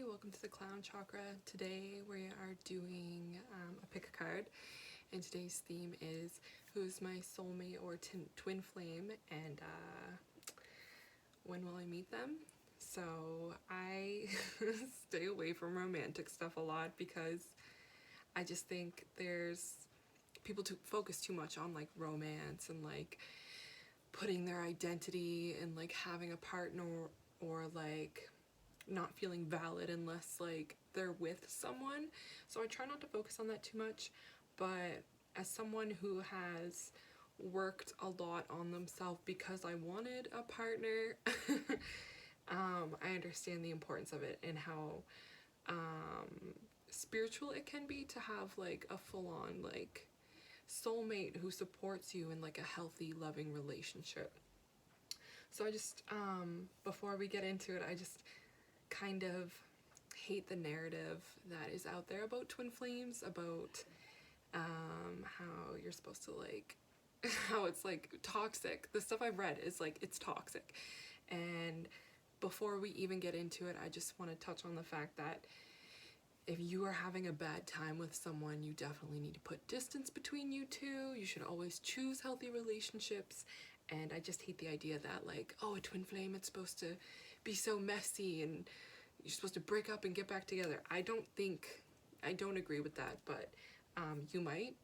welcome to the Clown Chakra. Today we are doing a pick a card, and today's theme is who's my soulmate or twin flame, and when will I meet them? So I stay away from romantic stuff a lot because I just think there's people focus too much on like romance and like putting their identity and like having a partner or like not feeling valid unless like they're with someone. So I try not to focus on that too much, but as someone who has worked a lot on themselves because I wanted a partner, I understand the importance of it and how spiritual it can be to have like a full-on like soulmate who supports you in like a healthy, loving relationship. So I just before we get into it, I just kind of hate the narrative that is out there about twin flames, about how you're supposed to like how it's like toxic. The stuff I've read is like it's toxic. And before we even get into it, I just want to touch on the fact that if you are having a bad time with someone, you definitely need to put distance between you two. You should always choose healthy relationships. And I just hate the idea that like, oh, a twin flame, it's supposed to be so messy and you're supposed to break up and get back together. I don't agree with that, but you might.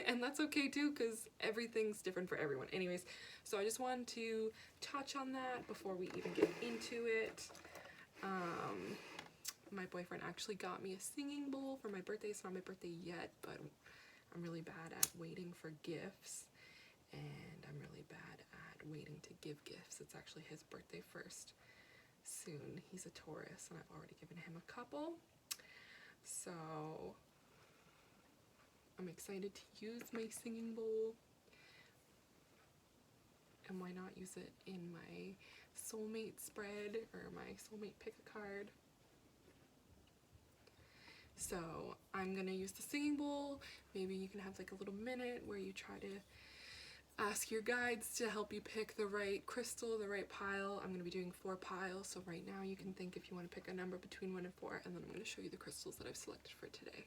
And that's okay too, because everything's different for everyone. Anyways, so I just wanted to touch on that before we even get into it. My boyfriend actually got me a singing bowl for my birthday. It's not my birthday yet, but I'm really bad at waiting for gifts, and I'm really bad at waiting to give gifts. It's actually his birthday first soon. He's a Taurus, and I've already given him a couple. So I'm excited to use my singing bowl. And why not use it in my soulmate spread or my soulmate pick a card? So I'm gonna use the singing bowl. Maybe you can have like a little minute where you try to ask your guides to help you pick the right crystal, the right pile. I'm gonna be doing 4 piles, so right now you can think if you want to pick a number between 1 and 4, and then I'm gonna show you the crystals that I've selected for today.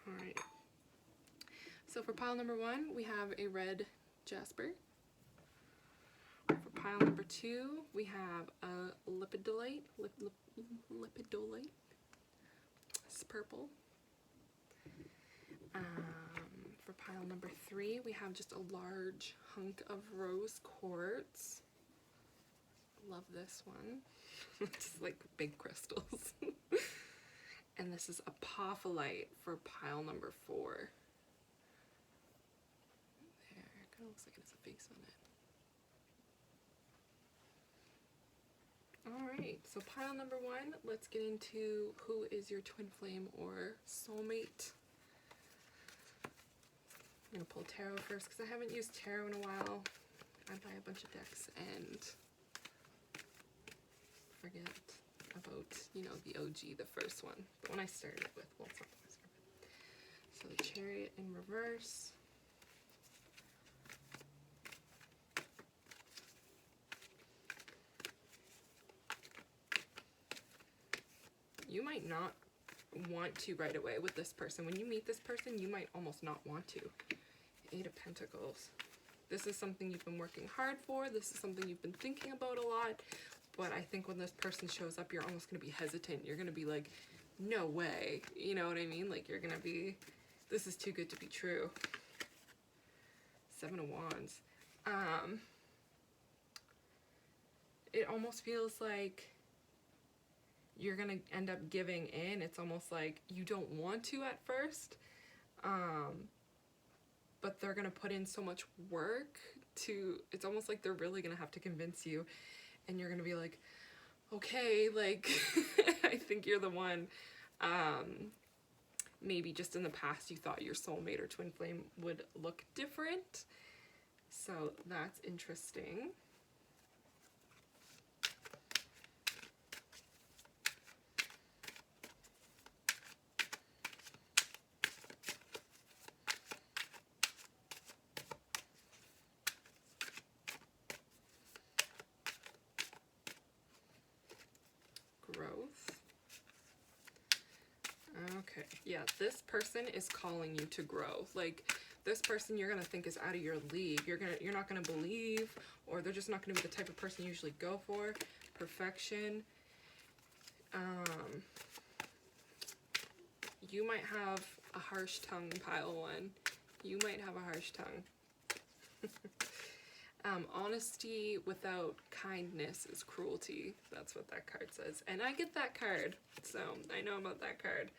Alright. So for pile number 1, we have a red jasper. For pile number 2, we have a lipidolite. Lipidolite. It's purple. For pile number 3, we have just a large hunk of rose quartz. Love this one. Just like big crystals. And this is apophyllite for pile number 4. There, it kind of looks like it has a face on it. Alright, so pile number 1, let's get into who is your twin flame or soulmate. I'm going to pull tarot first because I haven't used tarot in a while. I buy a bunch of decks and forget about, you know, the OG, the first one. The one I started with. Well, it's not the one I started with. So the Chariot in reverse. You might not want to right away with this person. When you meet this person, you might almost not want to. 8 of Pentacles. This is something you've been working hard for. This is something you've been thinking about a lot. But I think when this person shows up, you're almost going to be hesitant. You're going to be like, no way. You know what I mean? Like, you're going to be, this is too good to be true. 7 of Wands. It almost feels like you're going to end up giving in. It's almost like you don't want to at first. but they're gonna put in so much work to, it's almost like they're really gonna have to convince you, and you're gonna be like, okay, like, I think you're the one. Maybe just in the past you thought your soulmate or twin flame would look different. So that's interesting. Growth. Okay, yeah, this person is calling you to grow. Like, this person you're gonna think is out of your league. You're not gonna believe, or they're just not gonna be the type of person you usually go for. Perfection. You might have a harsh tongue, pile one. You might have a harsh tongue. Honesty without kindness is cruelty. That's what that card says. And I get that card, so I know about that card.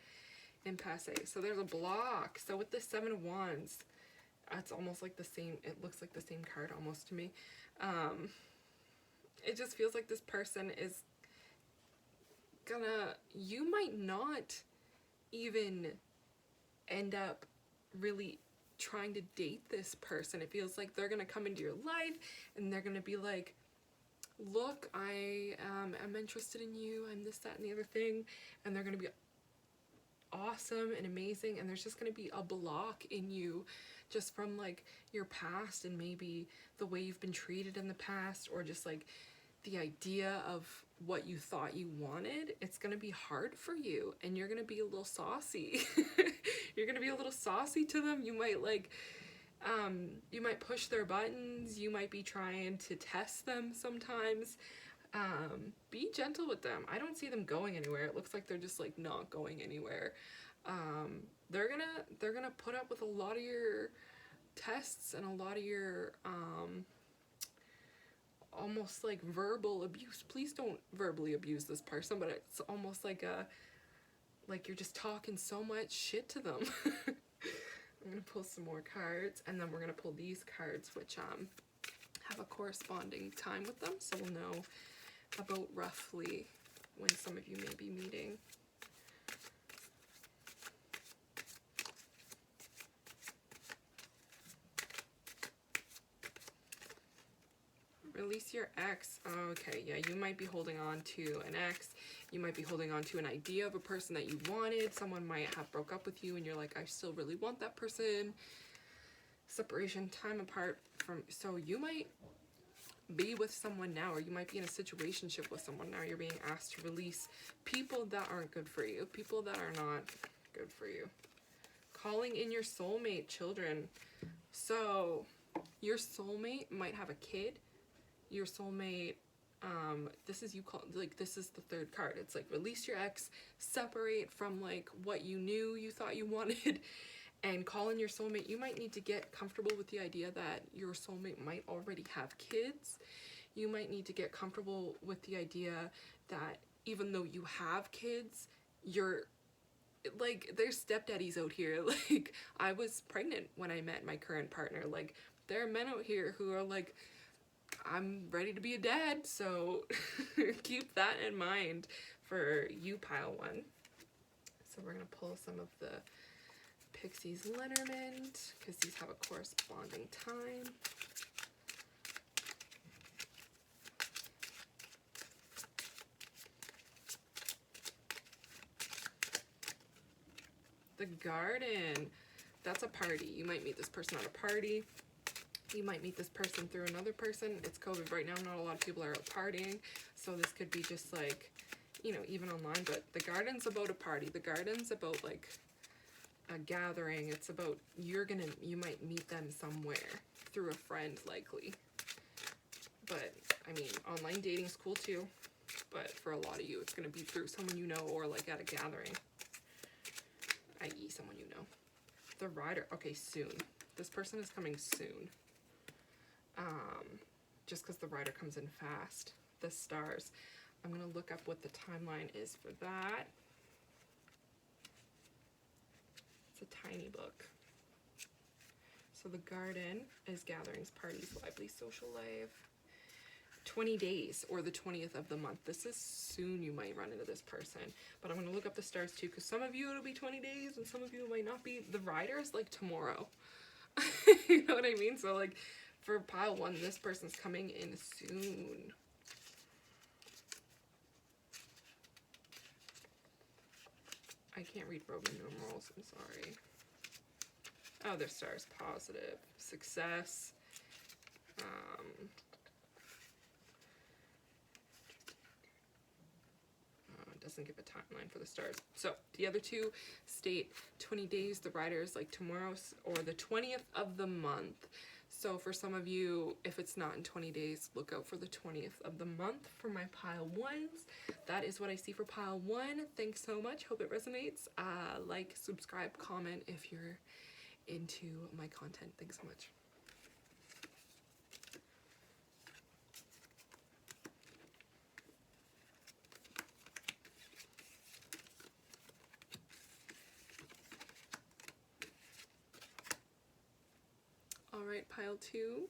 Impasse. So there's a block. So with the Seven of Wands, it's almost like the same, it looks like the same card almost to me. It just feels like this person is gonna, you might not even end up really trying to date this person. It feels like they're gonna come into your life and they're gonna be like, look, I am interested in you, I'm this, that, and the other thing, and they're gonna be awesome and amazing, and there's just gonna be a block in you just from like your past and maybe the way you've been treated in the past, or just like the idea of what you thought you wanted. It's gonna be hard for you, and you're gonna be a little saucy. You're gonna be a little saucy to them. You might like, you might push their buttons. You might be trying to test them sometimes. Be gentle with them. I don't see them going anywhere. It looks like they're just like not going anywhere. They're gonna put up with a lot of your tests and a lot of your almost like verbal abuse. Please don't verbally abuse this person, but it's almost like you're just talking so much shit to them. I'm gonna pull some more cards, and then we're gonna pull these cards, which have a corresponding time with them, so we'll know about roughly when some of you may be meeting. Release your ex. Okay, yeah, you might be holding on to an ex. You might be holding on to an idea of a person that you wanted. Someone might have broke up with you and you're like, I still really want that person. Separation, time apart from, so you might be with someone now, or you might be in a situationship with someone now. You're being asked to release people that aren't good for you, people that are not good for you. Calling in your soulmate, children. So your soulmate might have a kid. Your soulmate, this is you call, like, this is the third card. It's like, release your ex, separate from like what you knew you thought you wanted, and call in your soulmate. You might need to get comfortable with the idea that your soulmate might already have kids. You might need to get comfortable with the idea that even though you have kids, you're like, there's stepdaddies out here. Like, I was pregnant when I met my current partner. Like, there are men out here who are like, I'm ready to be a dad, so keep that in mind for you, pile one. So we're going to pull some of the Pixies Lenormand, because these have a corresponding time. The Garden. That's a party. You might meet this person at a party. You might meet this person through another person. It's COVID right now. Not a lot of people are out partying. So this could be just like, you know, even online. But the Garden's about a party. The Garden's about like a gathering. It's about, you might meet them somewhere through a friend, likely. But I mean, online dating's cool too. But for a lot of you, it's going to be through someone you know, or like at a gathering, i.e. someone you know. The Rider. Okay, soon. This person is coming soon. Just because the Rider comes in fast. The Stars. I'm going to look up what the timeline is for that. It's a tiny book. So the garden is gatherings, parties, lively social life. 20 days, or the 20th of the month. This is soon you might run into this person. But I'm going to look up the stars too, because some of you it'll be 20 days and some of you it might not be. The rider is like tomorrow. You know what I mean? So like for pile 1, this person's coming in soon. I can't read Roman numerals, I'm sorry. Oh, their stars. Positive. Success. Doesn't give a timeline for the stars. So the other two state 20 days. The rider is like tomorrow or the 20th of the month. So for some of you, if it's not in 20 days, look out for the 20th of the month for my pile 1s. That is what I see for pile 1. Thanks so much. Hope it resonates. Like, subscribe, comment if you're into my content. Thanks so much. Alright, pile 2,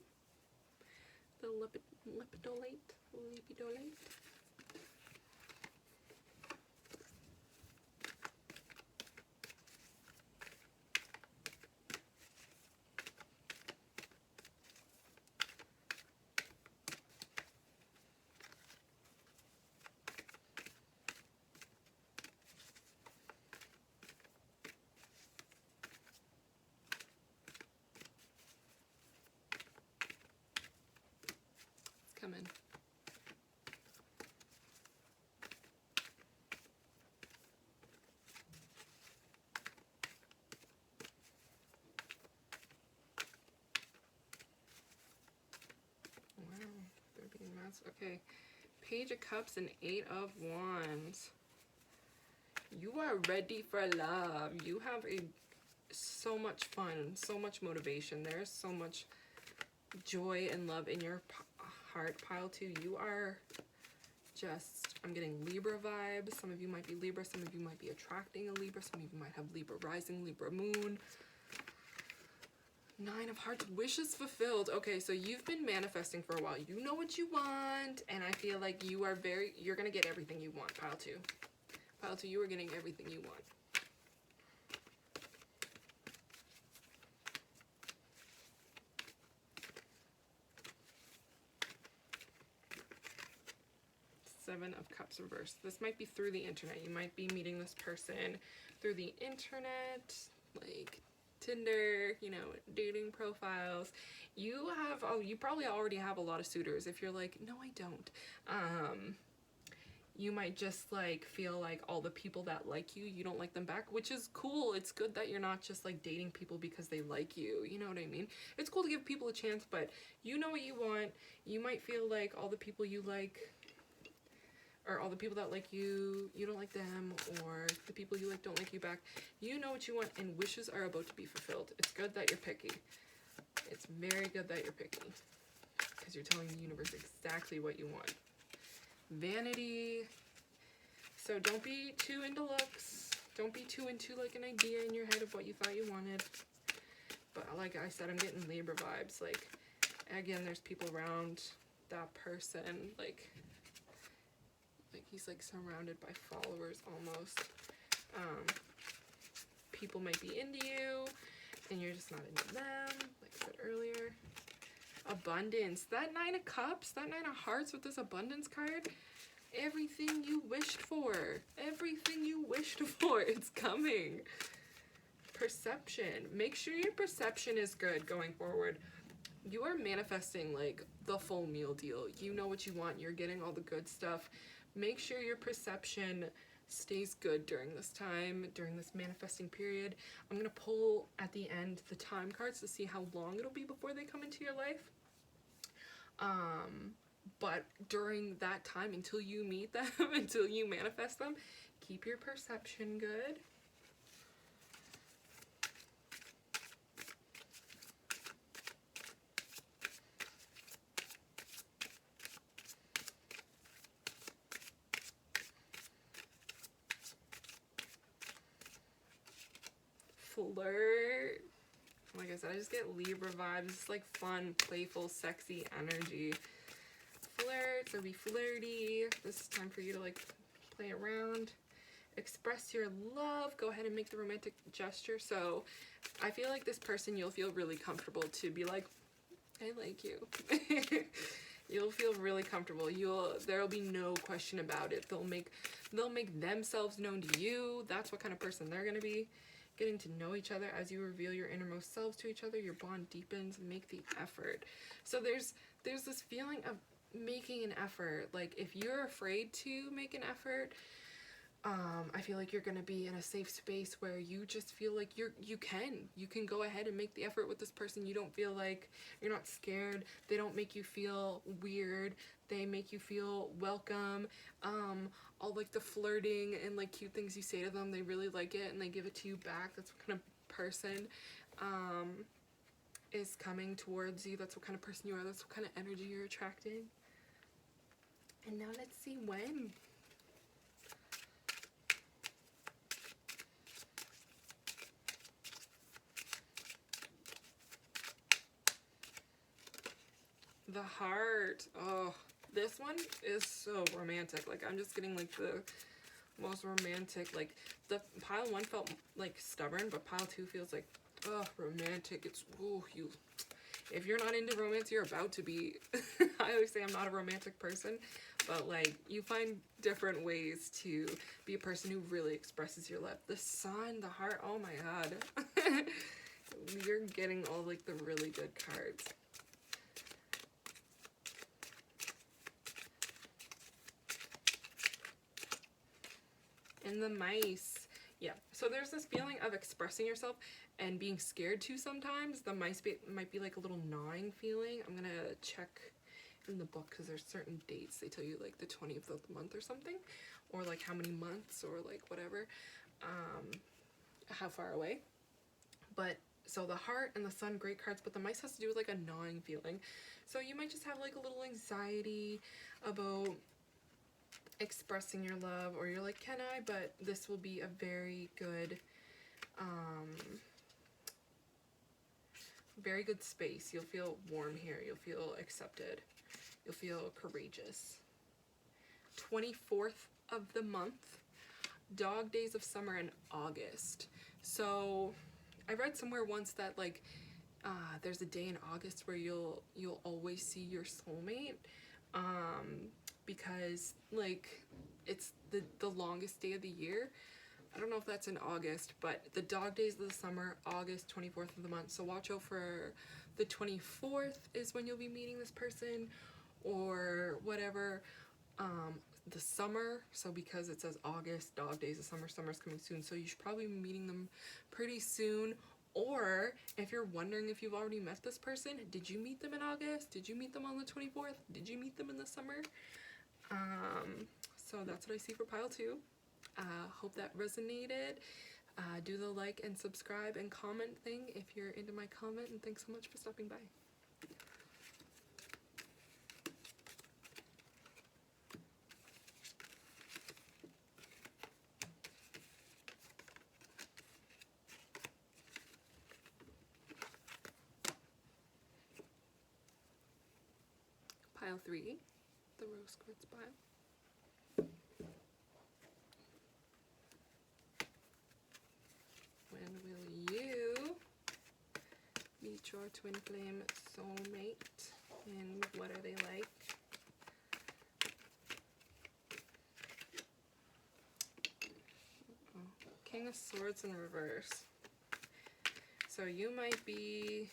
the lepidolite. Come in. Wow, they're being masked. Okay, Page of Cups and 8 of Wands. You are ready for love. You have so much fun, so much motivation. There's so much joy and love in your heart. Pile 2, you are just, I'm getting Libra vibes. Some of you might be Libra, some of you might be attracting a Libra, some of you might have Libra rising, Libra moon. 9 of Hearts, wishes fulfilled. Okay, so you've been manifesting for a while. You know what you want, and I feel like you're gonna get everything you want, pile 2. Pile 2, you are getting everything you want. Seven of Cups reversed. This might be through the internet. You might be meeting this person through the internet, like Tinder, you know, dating profiles. You probably already have a lot of suitors. If you're like, no, I don't. You might just like feel like all the people that like you don't like them back, which is cool. It's good that you're not just like dating people because they like you. You know what I mean? It's cool to give people a chance, but you know what you want. You might feel like all the people you like, or all the people that like you don't like them, or the people you like don't like you back. You know what you want, and wishes are about to be fulfilled. It's good that you're picky. It's very good that you're picky, because you're telling the universe exactly what you want. Vanity. So don't be too into looks. Don't be too into like an idea in your head of what you thought you wanted. But like I said, I'm getting Libra vibes. Like, again, there's people around that person, like he's like surrounded by followers almost. People might be into you and you're just not into them, like I said earlier. Abundance. That 9 of Cups, that 9 of Hearts with this abundance card, everything you wished for, everything you wished for, it's coming. Perception. Make sure your perception is good going forward. You are manifesting like the full meal deal. You know what you want. You're getting all the good stuff. Make sure your perception stays good during this time, during this manifesting period. I'm going to pull at the end the time cards to see how long it'll be before they come into your life. But during that time, until you meet them, until you manifest them, keep your perception good. Flirt. Like I said, I just get Libra vibes. It's like fun, playful, sexy energy. Flirt, so be flirty. This is time for you to like play around. Express your love. Go ahead and make the romantic gesture. So I feel like this person, you'll feel really comfortable to be like, I like you. You'll feel really comfortable. There'll be no question about it. They'll make themselves known to you. That's what kind of person they're gonna be. Getting to know each other as you reveal your innermost selves to each other. Your bond deepens. Make the effort. So there's this feeling of making an effort. Like if you're afraid to make an effort, I feel like you're gonna be in a safe space where you just feel like you can go ahead and make the effort with this person. You don't feel like you're not scared. They don't make you feel weird. They make you feel welcome. All like the flirting and like cute things you say to them, they really like it and they give it to you back. That's what kind of person is coming towards you. That's what kind of person you are. That's what kind of energy you're attracting. And now let's see when. The heart. Oh, this one is so romantic. Like I'm just getting like the most romantic. Like the pile 1 felt like stubborn, but pile 2 feels like, oh, romantic. It's, oh, you. If you're not into romance, you're about to be. I always say I'm not a romantic person, but like you find different ways to be a person who really expresses your love. The sun, the heart. Oh my god. You're getting all like the really good cards. And the mice. Yeah, so there's this feeling of expressing yourself and being scared too sometimes. The mice might be like a little gnawing feeling. I'm gonna check in the book because there's certain dates. They tell you like the 20th of the month or something, or like how many months, or like whatever, how far away. But so the heart and the sun, great cards, but the mice has to do with like a gnawing feeling. So you might just have like a little anxiety about expressing your love, or you're like, can I? But this will be a very good space. You'll feel warm here. You'll feel accepted. You'll feel courageous. 24th of the month, dog days of summer in August. So I read somewhere once that like there's a day in August where you'll always see your soulmate, because like it's the longest day of the year. I don't know if that's in August, but the dog days of the summer, August 24th of the month. So watch out for the 24th is when you'll be meeting this person, or whatever. The summer, so because it says August, dog days of summer, summer's coming soon, so you should probably be meeting them pretty soon. Or if you're wondering if you've already met this person, did you meet them in August? Did you meet them on the 24th? Did you meet them in the summer? So that's what I see for pile 2. Hope that resonated. Do the like and subscribe and comment thing if you're into my comment, and thanks so much for stopping by. Pile 3, the rose quartz pile. When will you meet your twin flame soulmate, and what are they like? King of Swords in reverse. So you might be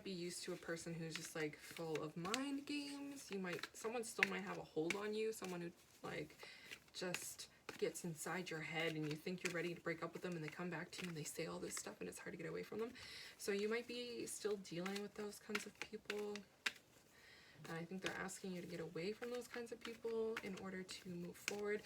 used to a person who's just like full of mind games. Someone still might have a hold on you, someone who like just gets inside your head and you think you're ready to break up with them, and they come back to you and they say all this stuff and it's hard to get away from them. So you might be still dealing with those kinds of people, and I think they're asking you to get away from those kinds of people in order to move forward.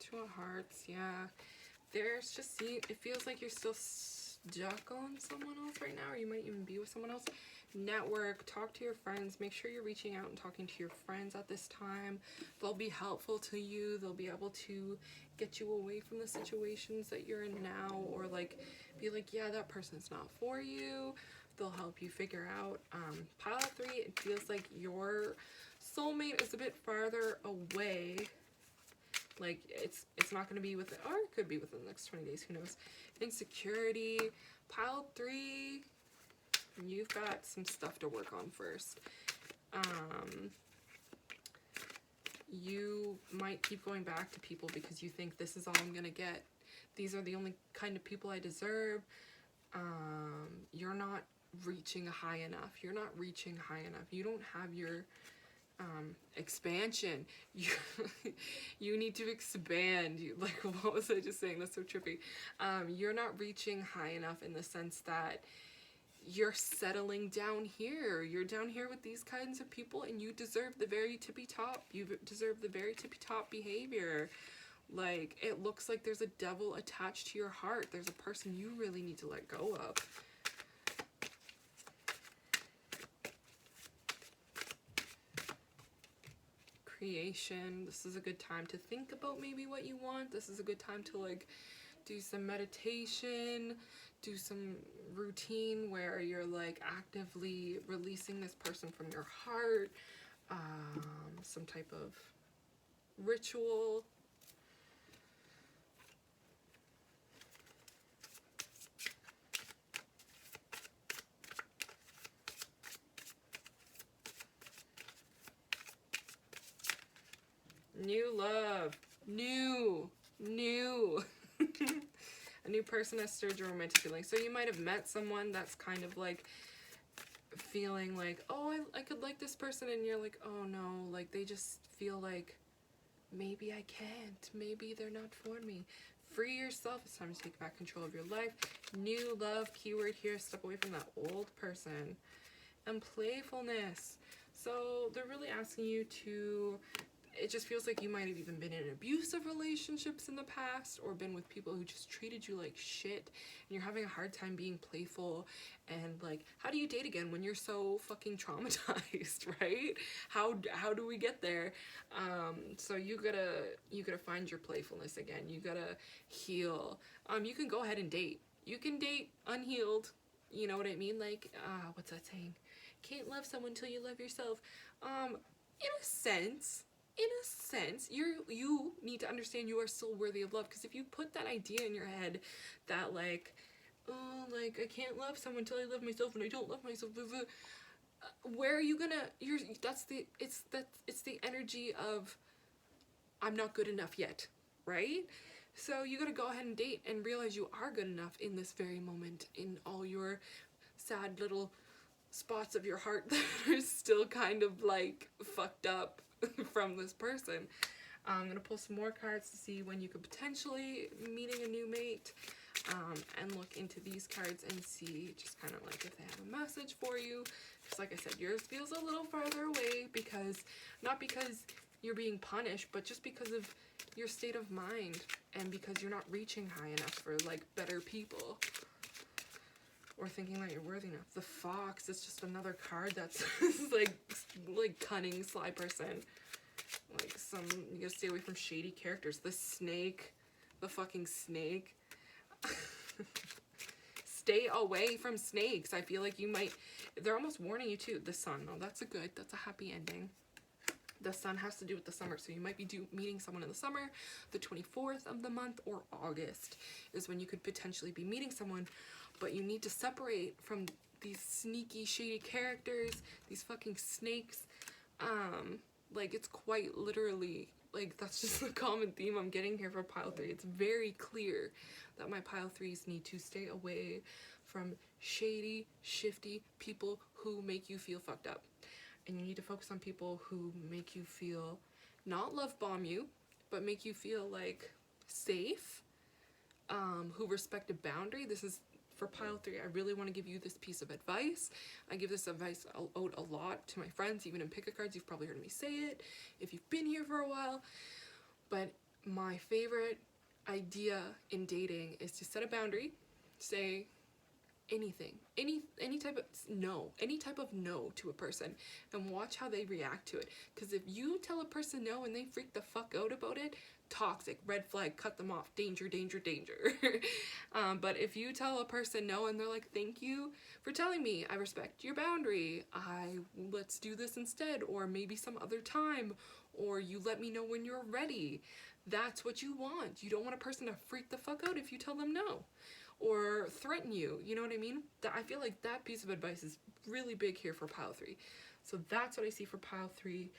Two of Hearts, yeah. There's just, see, it feels like you're still stuck on someone else right now, or you might even be with someone else. Network, talk to your friends, make sure you're reaching out and talking to your friends at this time. They'll be helpful to you. They'll be able to get you away from the situations that you're in now, or like be like, yeah, that person's not for you. They'll help you figure out. Pile 3, it feels like your soulmate is a bit farther away. Like it's not going to be within, or it could be within the next 20 days, who knows. Insecurity, pile 3, you've got some stuff to work on first. You might keep going back to people because you think this is all I'm gonna get. These are the only kind of people I deserve. You're not reaching high enough. You're not reaching high enough. You don't have your expansion. You need to expand. Like, what was I just saying? That's so trippy. You're not reaching high enough in the sense that you're settling down here. You're down here with these kinds of people, and you deserve the very tippy top. You deserve the very tippy top behavior. Like, it looks like there's a devil attached to your heart. There's a person you really need to let go of. Creation. This is a good time to think about maybe what you want. This is a good time to like do some meditation, do some routine where you're like actively releasing this person from your heart, some type of ritual. New love. New. A new person has stirred your romantic feelings. So you might have met someone that's kind of like feeling like, oh, I could like this person, and you're like, oh no, like they just feel like maybe I can't. Maybe they're not for me. Free yourself. It's time to take back control of your life. New love, keyword here. Step away from that old person. And playfulness. So they're really asking you to, it just feels like you might have even been in abusive relationships in the past, or been with people who just treated you like shit, and you're having a hard time being playful. And like, how do you date again when you're so fucking traumatized, right? How do we get there? So you gotta find your playfulness again. You gotta heal. You can go ahead and date. You can date unhealed. You know what I mean? Like, what's that saying? Can't love someone till you love yourself. In a sense, you need to understand you are still worthy of love. Because if you put that idea in your head that like, oh, like I can't love someone till I love myself, and I don't love myself, where are you gonna? It's the energy of I'm not good enough yet, right? So you gotta go ahead and date and realize you are good enough in this very moment, in all your sad little spots of your heart that are still kind of like fucked up from this person. I'm gonna pull some more cards to see when you could potentially meeting a new mate, and look into these cards and see just kind of like if they have a message for you. Just like I said, yours feels a little farther away, because not because you're being punished, but just because of your state of mind, and because you're not reaching high enough for like better people, or thinking that you're worthy enough. The Fox is just another card that's like cunning, sly person. Like you gotta stay away from shady characters. The Snake, the fucking snake. Stay away from snakes. I feel like you might, they're almost warning you too. The Sun, oh, that's a happy ending. The Sun has to do with the summer, so you might be meeting someone in the summer. The 24th of the month, or August, is when you could potentially be meeting someone. But you need to separate from these sneaky, shady characters, these fucking snakes. Like, it's quite literally, like, that's just the common theme I'm getting here for pile 3. It's very clear that my pile 3s need to stay away from shady, shifty people who make you feel fucked up. And you need to focus on people who make you feel, not love bomb you, but make you feel, like, safe, who respect a boundary. This is for pile 3. I really want to give you this piece of advice. I give this advice out a lot to my friends, even in pick-a cards. You've probably heard me say it if you've been here for a while. But my favorite idea in dating is to set a boundary, say anything, any type of no to a person, and watch how they react to it. Because if you tell a person no and they freak the fuck out about it, toxic, red flag, cut them off, danger, danger, danger. But if you tell a person no and they're like, thank you for telling me, I respect your boundary, let's do this instead, or maybe some other time, or you let me know when you're ready, that's what you want. You don't want a person to freak the fuck out if you tell them no or threaten you, you know what I mean? I feel like that piece of advice is really big here for pile 3. So that's what I see for pile 3.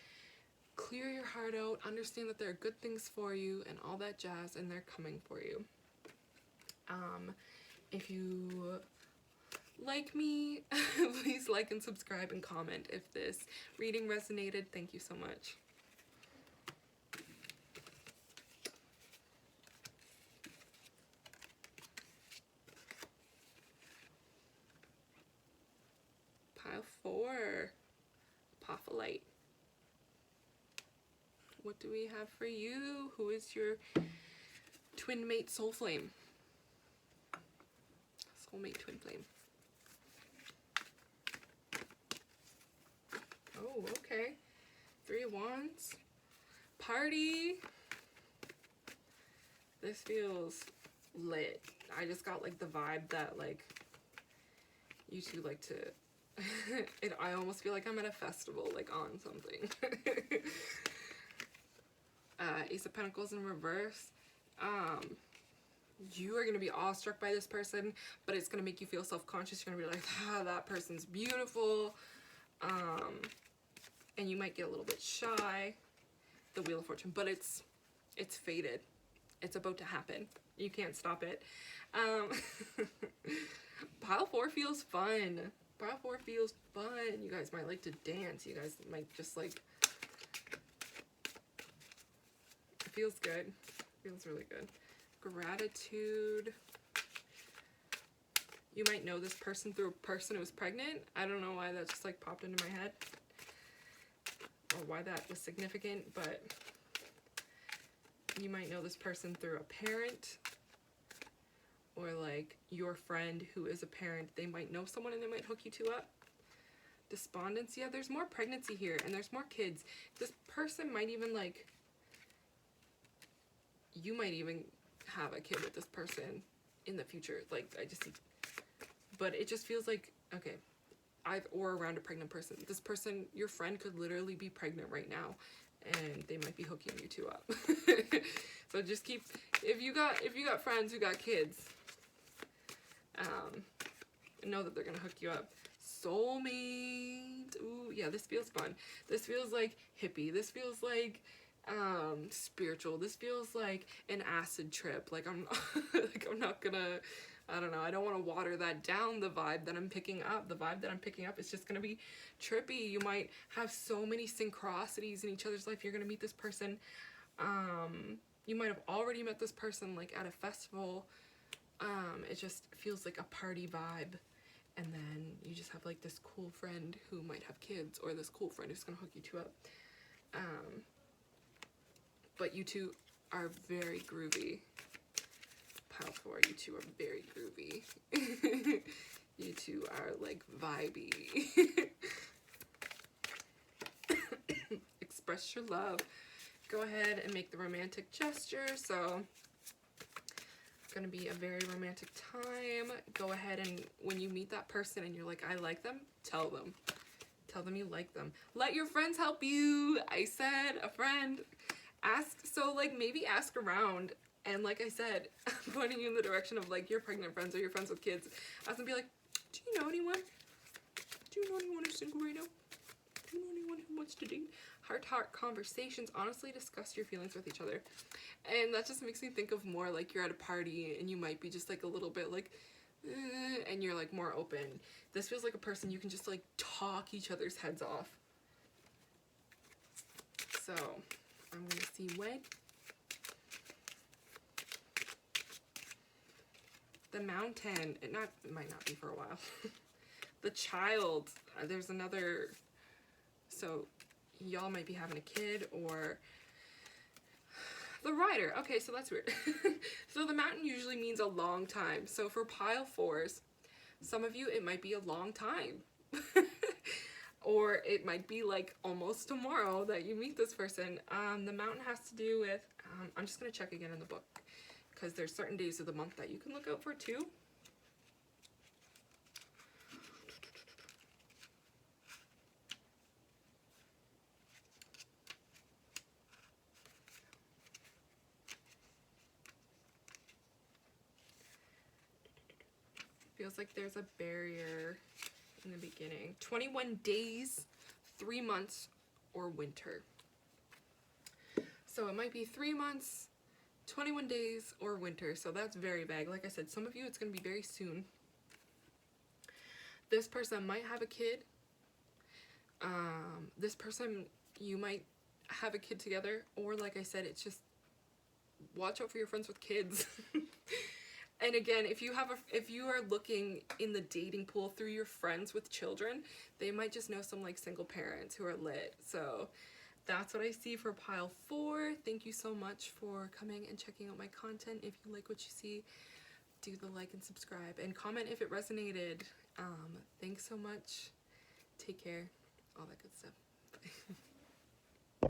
Clear your heart out, understand that there are good things for you and all that jazz, and they're coming for you. If you like me, please like and subscribe and comment if this reading resonated. Thank you so much. Pile 4, Apophyllite. What do we have for you? Who is your twin mate soul flame? Soulmate twin flame. Oh, okay. 3 of Wands. Party. This feels lit. I just got like the vibe that like you two like to I almost feel like I'm at a festival, like on something. Ace of Pentacles in reverse. You are going to be awestruck by this person, but it's going to make you feel self-conscious. You're going to be like, that person's beautiful. And you might get a little bit shy. The Wheel of Fortune, but it's fated. It's about to happen. You can't stop it. Pile 4 feels fun. Pile 4 feels fun. You guys might like to dance. You guys might just like... It feels good. It feels really good. Gratitude. You might know this person through a person who's pregnant. I don't know why that just like popped into my head. Or why that was significant, but... You might know this person through a parent. Or like your friend who is a parent, they might know someone and they might hook you two up. Despondence, yeah, there's more pregnancy here and there's more kids. This person might even like, you might even have a kid with this person in the future. Like I just see, but it just feels like, okay, or around a pregnant person. This person, your friend could literally be pregnant right now and they might be hooking you two up. So just keep, if you got friends who got kids, know that they're gonna hook you up. Soulmate. Ooh, yeah, this feels fun. This feels like hippie. This feels like spiritual. This feels like an acid trip. Like I'm like I'm not gonna, I don't know, I don't want to water that down. The vibe that I'm picking up is just gonna be trippy. You might have so many synchronicities in each other's life. You're gonna meet this person. You might have already met this person like at a festival. It just feels like a party vibe, and then you just have like this cool friend who might have kids, or this cool friend who's gonna hook you two up. But you two are very groovy. Pile 4, you two are very groovy. You two are like vibey. Express your love. Go ahead and make the romantic gesture. So gonna be a very romantic time. Go ahead and when you meet that person and you're like, I like them, tell them you like them. Let your friends help you. I said a friend. Ask, so like maybe ask around, and like I said, I'm pointing you in the direction of like your pregnant friends or your friends with kids. Ask them, be like, do you know anyone? Do you know anyone who's single right now? Do you know anyone who wants to date? Heart-to-heart conversations. Honestly, discuss your feelings with each other. And that just makes me think of more like you're at a party and you might be just like a little bit like, and you're like more open. This feels like a person you can just like talk each other's heads off. So, I'm gonna see when. The Mountain. It might not be for a while. The Child. There's another. So, y'all might be having a kid, or The rider. Okay, so that's weird. So the mountain usually means a long time. So for pile fours, some of you, it might be a long time. Or it might be like almost tomorrow that you meet this person. The mountain has to do with, I'm just going to check again in the book, because there's certain days of the month that you can look out for too. Feels like there's a barrier in the beginning. 21 days, 3 months, or winter. So it might be 3 months, 21 days, or winter. So that's very vague. Like I said, some of you, it's going to be very soon. This person might have a kid. This person, you might have a kid together. Or like I said, it's just watch out for your friends with kids. And again, if you are looking in the dating pool through your friends with children, they might just know some like single parents who are lit. So that's what I see for pile 4. Thank you so much for coming and checking out my content. If you like what you see, do the like and subscribe and comment if it resonated. Thanks so much. Take care. All that good stuff. Bye.